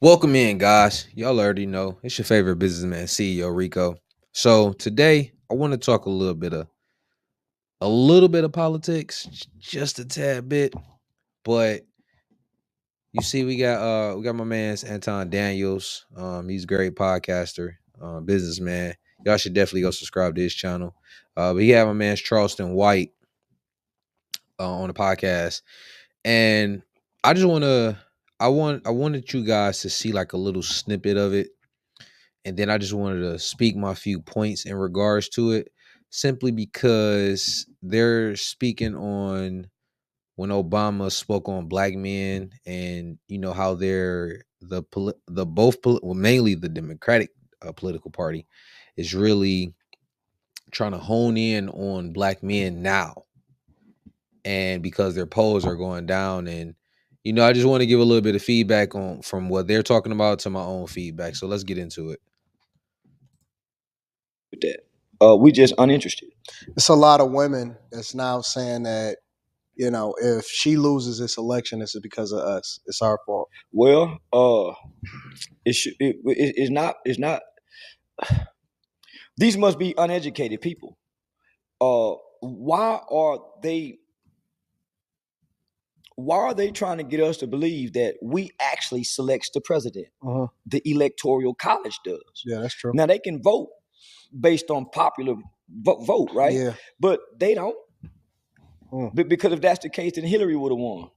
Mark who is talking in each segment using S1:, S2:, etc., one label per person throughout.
S1: Welcome in, guys. Y'all already know it's your favorite businessman, CEO Rico. So today I want to talk a little bit of politics, just a tad bit. But you see, we got my man's Anton Daniels. He's a great podcaster, businessman. Y'all should definitely go subscribe to his channel. But he had my man's Charleston White on the podcast, and I just want to. I wanted you guys to see like a little snippet of it. And then I just wanted to speak my few points in regards to it, simply because they're speaking on when Obama spoke on black men, and how they're well, mainly the Democratic political party is really trying to hone in on black men now, and because their polls are going down. And I just want to give a little bit of feedback on from what they're talking about to my own feedback. So let's get into it.
S2: With that. We just uninterested.
S3: It's a lot of women that's now saying that, if she loses this election, it's because of us. It's our fault.
S2: Well, it's not. It's not. These must be uneducated people. Why are they? Why are they trying to get us to believe that we actually selects the president? The electoral college does.
S3: Yeah, that's true.
S2: Now they can vote based on popular vote, right?
S3: Yeah.
S2: But they don't. Because if that's the case, then Hillary would have won.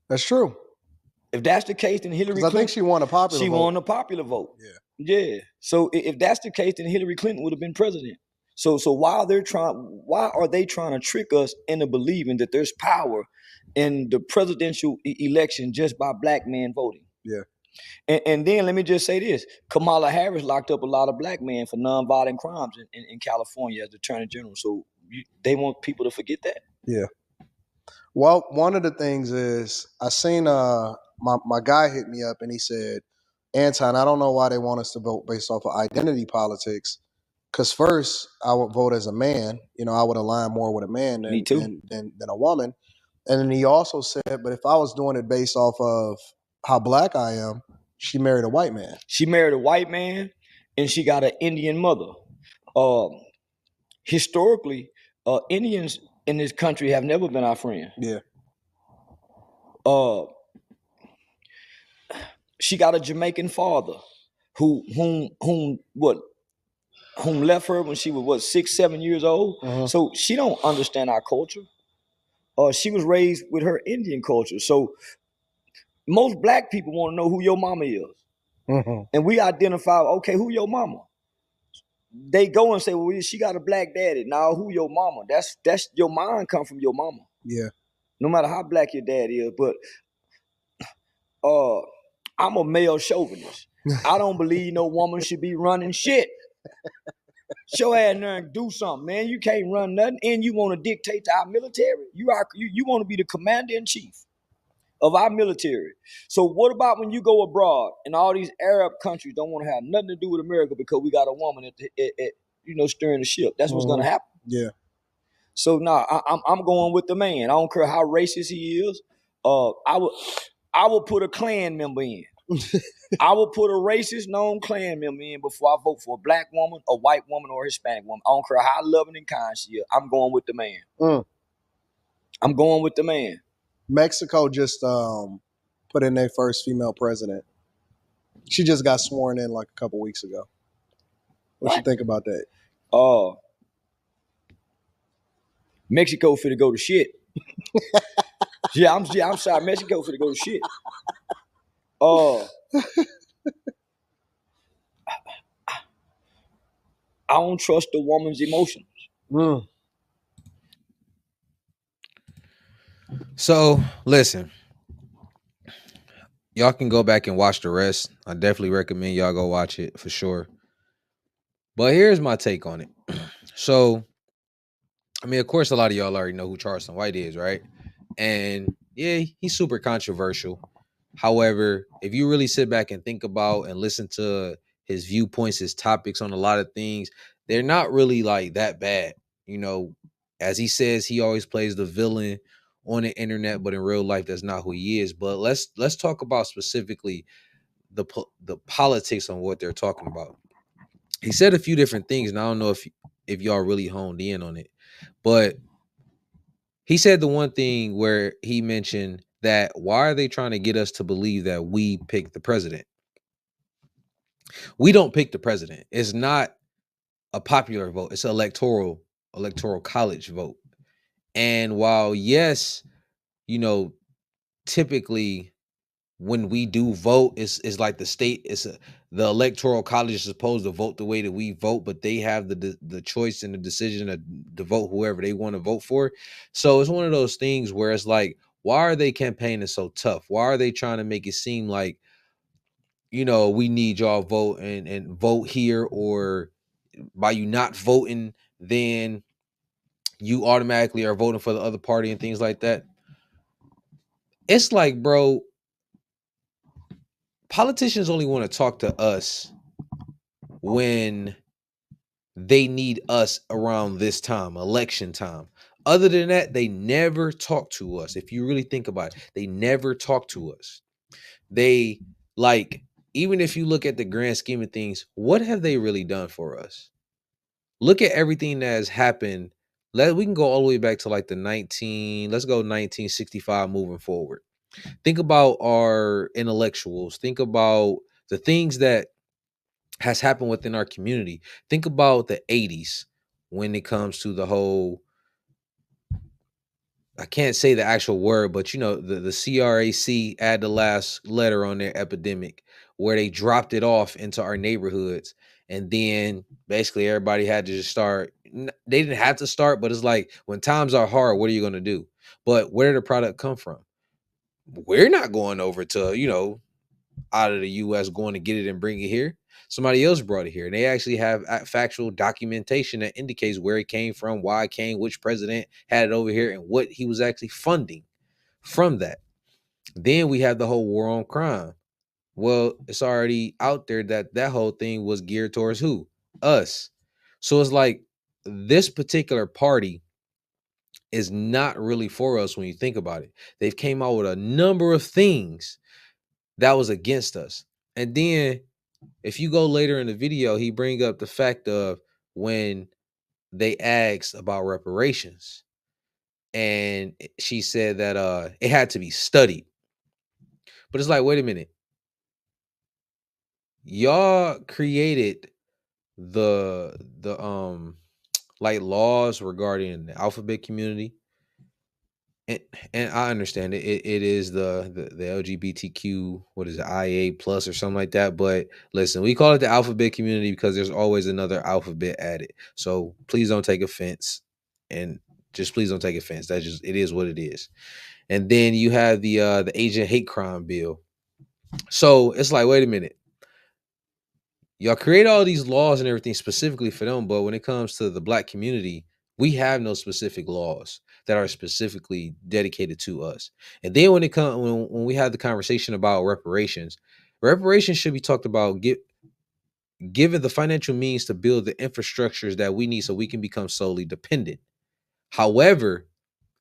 S3: That's true.
S2: If that's the case, then Hillary
S3: Clinton, I think she won a popular vote.
S2: She won a popular vote. Yeah. So if that's the case, then Hillary Clinton would have been president. So why are they trying to trick us into believing that there's power in the presidential election just by black men voting?
S3: Yeah.
S2: And then let me just say this: Kamala Harris locked up a lot of black men for nonviolent crimes in California as the Attorney General. So they want people to forget that.
S3: Yeah. Well, one of the things is I seen my guy hit me up and he said, Anton, I don't know why they want us to vote based off of identity politics. Because first, I would vote as a man. I would align more with a man than a woman. And then he also said, but if I was doing it based off of how black I am, she married a white man.
S2: She married a white man, and she got an Indian mother. Historically, Indians in this country have never been our friend.
S3: Yeah.
S2: She got a Jamaican father whom left her when she was 6, 7 years old. So she don't understand our culture. She was raised with her Indian culture. So most black people want to know who your mama is. And we identify, okay, who your mama? They go and say, well, she got a black daddy. Now, who your mama? That's your mind come from your mama.
S3: Yeah.
S2: No matter how black your dad is. But I'm a male chauvinist. I don't believe no woman should be running shit. Show ass there and do something, man. You can't run nothing, and you want to dictate to our military. You want to be the commander in chief of our military. So what about when you go abroad and all these Arab countries don't want to have nothing to do with America because we got a woman at steering the ship? That's what's gonna happen.
S3: Yeah.
S2: So I'm going with the man. I don't care how racist he is. I will put a Klan member in. I will put a racist known Klan member in before I vote for a black woman, a white woman, or a Hispanic woman. I don't care how loving and kind she is. I'm going with the man. I'm going with the man.
S3: Mexico just put in their first female president. She just got sworn in like a couple weeks ago. What you think about that?
S2: Mexico finna go to shit. Yeah, I'm sorry. Mexico finna go to shit. I don't trust the woman's emotions.
S1: So listen, y'all can go back and watch the rest. I definitely recommend y'all go watch it for sure. But here's my take on it. So, I mean, of course, a lot of y'all already know who Charleston White is, right? And yeah, he's super controversial. However, if you really sit back and think about and listen to his viewpoints, his topics on a lot of things, they're not really like that bad. As he says, he always plays the villain on the internet, but in real life, that's not who he is. But let's talk about specifically the politics on what they're talking about. He said a few different things, and I don't know if y'all really honed in on it, but he said the one thing where he mentioned that why are they trying to get us to believe that we pick the president? We don't pick the president. It's not a popular vote. It's an electoral college vote. And while yes, you know, typically when we do vote, it's like the state, the electoral college is supposed to vote the way that we vote, but they have the choice and the decision to vote whoever they want to vote for. So it's one of those things where it's like, why are they campaigning so tough? Why are they trying to make it seem like, we need y'all vote and vote here, or by you not voting, then you automatically are voting for the other party and things like that. It's like, bro, politicians only want to talk to us when they need us around this time, election time. Other than that, they never talk to us. If you really think about it, they never talk to us. They, like, even if you look at the grand scheme of things, what have they really done for us? Look at everything that has happened. We can go all the way back to like let's go 1965 moving forward. Think about our intellectuals. Think about the things that has happened within our community. Think about the 80s when it comes to the whole, I can't say the actual word, but the CRAC add the last letter on their epidemic, where they dropped it off into our neighborhoods. And then basically everybody had to just start. They didn't have to start, but it's like, when times are hard, what are you going to do? But where did the product come from? We're not going over to, out of the US, going to get it and bring it here. Somebody else brought it here, and they actually have factual documentation that indicates where it came from, why it came, which president had it over here, and what he was actually funding from that. Then we have the whole war on crime. Well, it's already out there that whole thing was geared towards who? Us. So it's like, this particular party is not really for us when you think about it. They've came out with a number of things that was against us. And then if you go later in the video, he bring up the fact of when they asked about reparations, and she said that it had to be studied. But it's like, wait a minute. Y'all created the like laws regarding the alphabet community. And I understand it. It is the LGBTQ, what is it, IA plus or something like that. But listen, we call it the alphabet community because there's always another alphabet added. So please don't take offense, and just please don't take offense. That's just, it is what it is. And then you have the Asian hate crime bill. So it's like, wait a minute. Y'all create all these laws and everything specifically for them, but when it comes to the black community, we have no specific laws that are specifically dedicated to us. And then when when we have the conversation about reparations should be talked about given the financial means to build the infrastructures that we need so we can become solely dependent. However,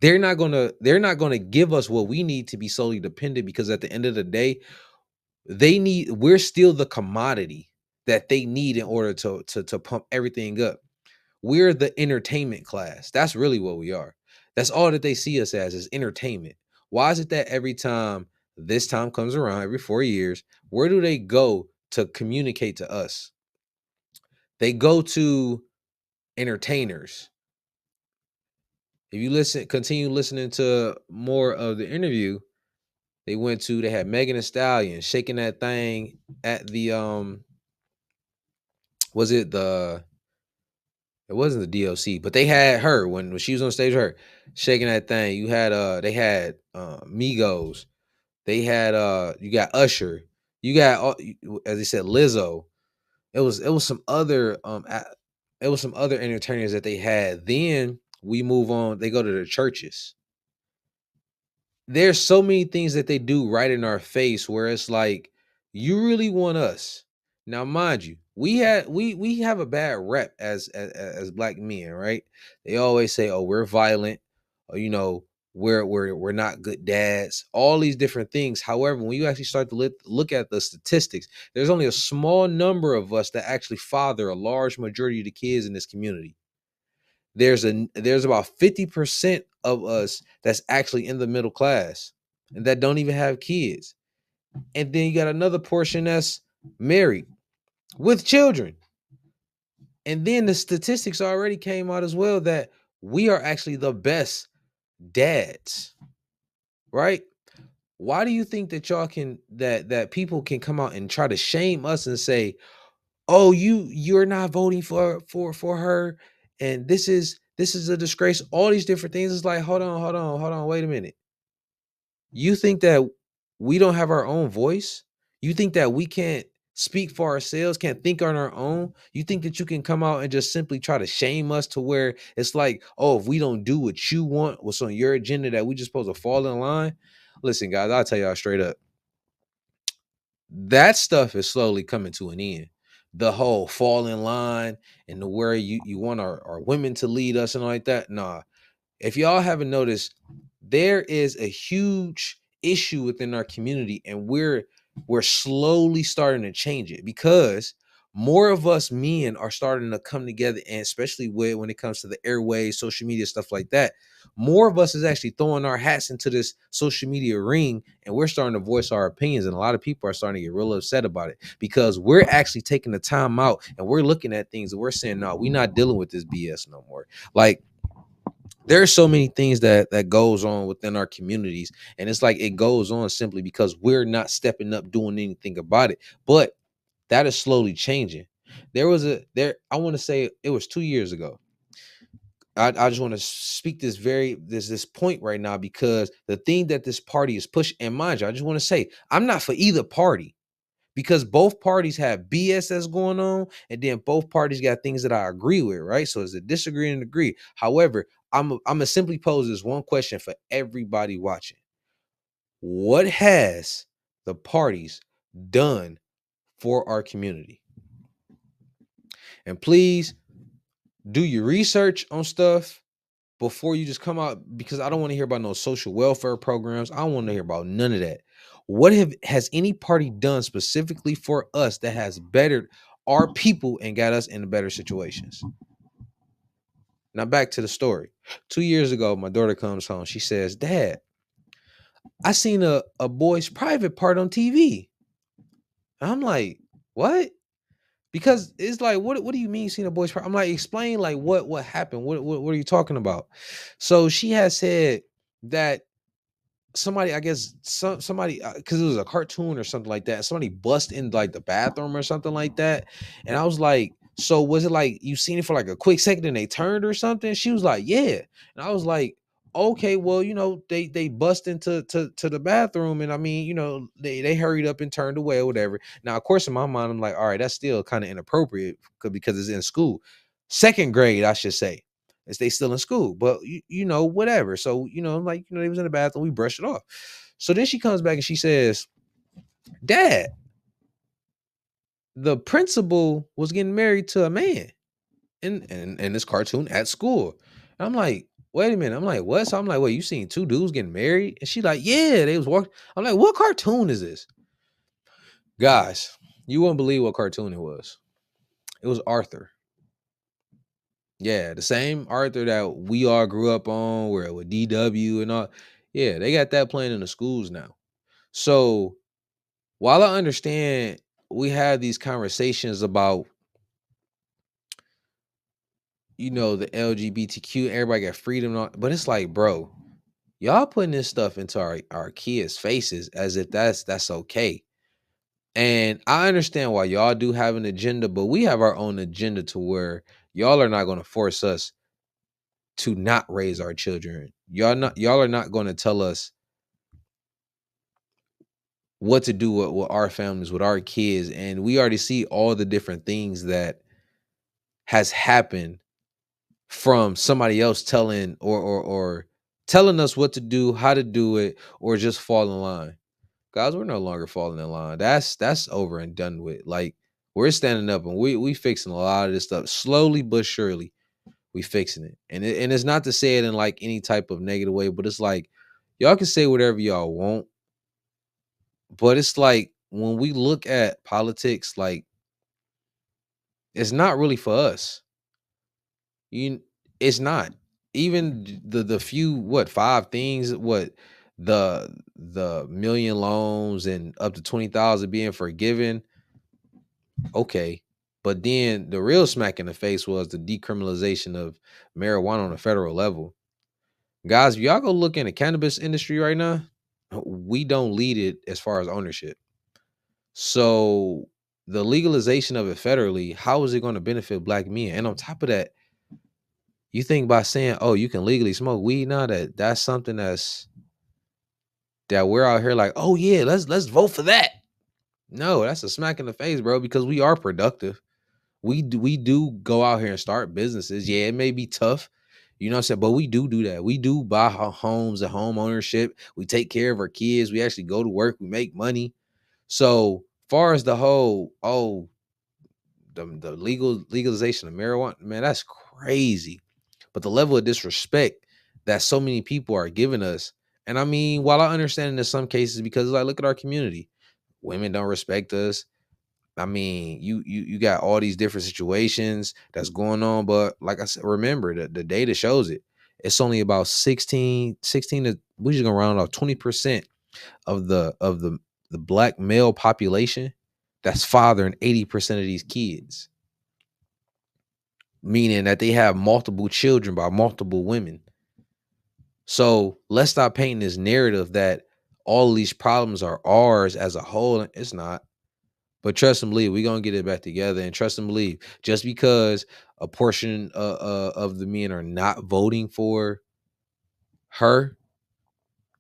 S1: they're not gonna give us what we need to be solely dependent, because at the end of the day, we're still the commodity that they need in order to pump everything up. We're the entertainment class. That's really what we are. That's all that they see us as, is entertainment. Why is it that every time this time comes around, every 4 years, where do they go to communicate to us? They go to entertainers. If you continue listening to more of the interview, they had Megan Thee Stallion shaking that thing at the it wasn't the DLC, but they had her when she was on stage, her shaking that thing. You had they had Migos, they had you got Usher, you got, as they said, Lizzo. It was some other it was some other entertainers that they had. Then we move on, they go to the churches. There's so many things that they do right in our face where it's like, you really want us. Now, mind you, we have a bad rep as black men, right? They always say, oh, we're violent, or, we're not good dads, all these different things. However, when you actually start to look at the statistics, there's only a small number of us that actually father a large majority of the kids in this community. There's about 50% of us that's actually in the middle class and that don't even have kids. And then you got another portion that's married with children. And then the statistics already came out as well that we are actually the best dads, right? Why do you think that y'all can that people can come out and try to shame us and say, "Oh, you're not voting for her, and this is a disgrace." All these different things. It's like, hold on, wait a minute. You think that we don't have our own voice? You think that we can't speak for ourselves, can't think on our own? You think that you can come out and just simply try to shame us to where it's like, oh, if we don't do what you want, what's on your agenda, that we just supposed to fall in line? Listen, guys, I'll tell y'all straight up. That stuff is slowly coming to an end. The whole fall in line and the where you want our women to lead us and all like that. Nah. If y'all haven't noticed, there is a huge issue within our community, and we're slowly starting to change it because more of us men are starting to come together, and especially when it comes to the airways, social media, stuff like that. More of us is actually throwing our hats into this social media ring, and we're starting to voice our opinions. And a lot of people are starting to get real upset about it because we're actually taking the time out and we're looking at things and we're saying, no, we're not dealing with this BS no more. Like, there are so many things that goes on within our communities, and it's like it goes on simply because we're not stepping up doing anything about it. But that is slowly changing. I want to say it was 2 years ago. I just want to speak this point right now, because the thing that this party is pushing, and mind you, I just want to say I'm not for either party, because both parties have BS that's going on, and then both parties got things that I agree with, right? So it's a disagree and agree. However, I'm gonna simply pose this one question for everybody watching. What has the parties done for our community? And please do your research on stuff before you just come out, because I don't want to hear about no social welfare programs. I don't want to hear about none of that. What has any party done specifically for us that has bettered our people and got us in better situations? Now back to the story. 2 years ago, my daughter comes home. She says, "Dad, I seen a boy's private part on TV." And I'm like, "What?" Because it's like, what do you mean seeing a boy's part? I'm like, explain, like, what happened? What are you talking about? So she has said that somebody, I guess somebody, because it was a cartoon or something like that, somebody bust in like the bathroom or something like that. And I was like, so was it like you seen it for like a quick second and they turned or something? She was like, yeah. And I was like, okay, well, they bust into to the bathroom, and I mean, they hurried up and turned away or whatever. Now, of course, in my mind, I'm like, all right, that's still kind of inappropriate because it's in school. Second grade, I should say. Is they still in school, but whatever. So, like, they was in the bathroom, we brushed it off. So then she comes back and she says, "Dad, the principal was getting married to a man in this cartoon at school." And I'm like, wait a minute. I'm like, what? So I'm like, wait, you seen two dudes getting married? And she like, yeah, they was walking. I'm like, what cartoon is this? Guys, you won't believe what cartoon it was. It was Arthur. Yeah, the same Arthur that we all grew up on, where with DW and all. Yeah, they got that playing in the schools now. So while I understand we have these conversations about, the LGBTQ, everybody got freedom, and all, but it's like, bro, y'all putting this stuff into our kids' faces as if that's okay. And I understand why y'all do have an agenda, but we have our own agenda to where y'all are not going to force us to not raise our children. Y'all are not going to tell us what to do with our families, with our kids. And we already see all the different things that has happened from somebody else telling or telling us what to do, how to do it, or just fall in line. Guys, we're no longer falling in line. That's over and done with. Like, we're standing up and we fixing a lot of this stuff slowly but surely. we fixing it. And it's not to say it in like any type of negative way, but it's like y'all can say whatever y'all want. But it's like when we look at politics, like it's not really for us. It's not. Even the few 5 things, the million loans and up to 20,000 being forgiven. Okay. But then the real smack in the face was the decriminalization of marijuana on a federal level. Guys, if y'all go look in the cannabis industry right now, we don't lead it as far as ownership. So the legalization of it federally, how is it going to benefit black men? And on top of that, you think by saying, "Oh, you can legally smoke weed now," that's something that we're out here like, "Oh yeah, let's vote for that." No, that's a smack in the face, bro, because we are productive. We do go out here and start businesses. Yeah, it may be tough, you know what I'm saying, but we do that. We do buy homes and home ownership. We take care of our kids. We actually go to work. We make money. So far as the whole, the legalization of marijuana, man, that's crazy. But the level of disrespect that so many people are giving us, and I mean, while I understand in some cases, because like, look at our community, women don't respect us. I mean, you got all these different situations that's going on, but like I said, remember the data shows it. It's only about 16 to, we're just gonna round off 20% of the black male population that's fathering 80% of these kids, meaning that they have multiple children by multiple women. So let's stop painting this narrative that all of these problems are ours as a whole. It's not. But trust and believe, we're going to get it back together. And trust and believe, just because a portion of the men are not voting for her,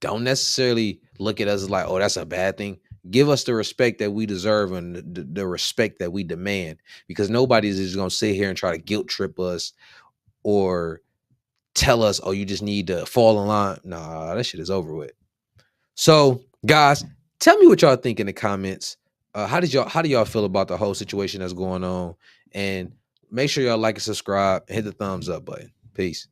S1: don't necessarily look at us as like, oh, that's a bad thing. Give us the respect that we deserve and the respect that we demand, because nobody's just going to sit here and try to guilt trip us or tell us, oh, you just need to fall in line. Nah, that shit is over with. So, guys, tell me what y'all think in the comments. How do y'all feel about the whole situation that's going on? And make sure y'all like and subscribe and hit the thumbs up button. Peace.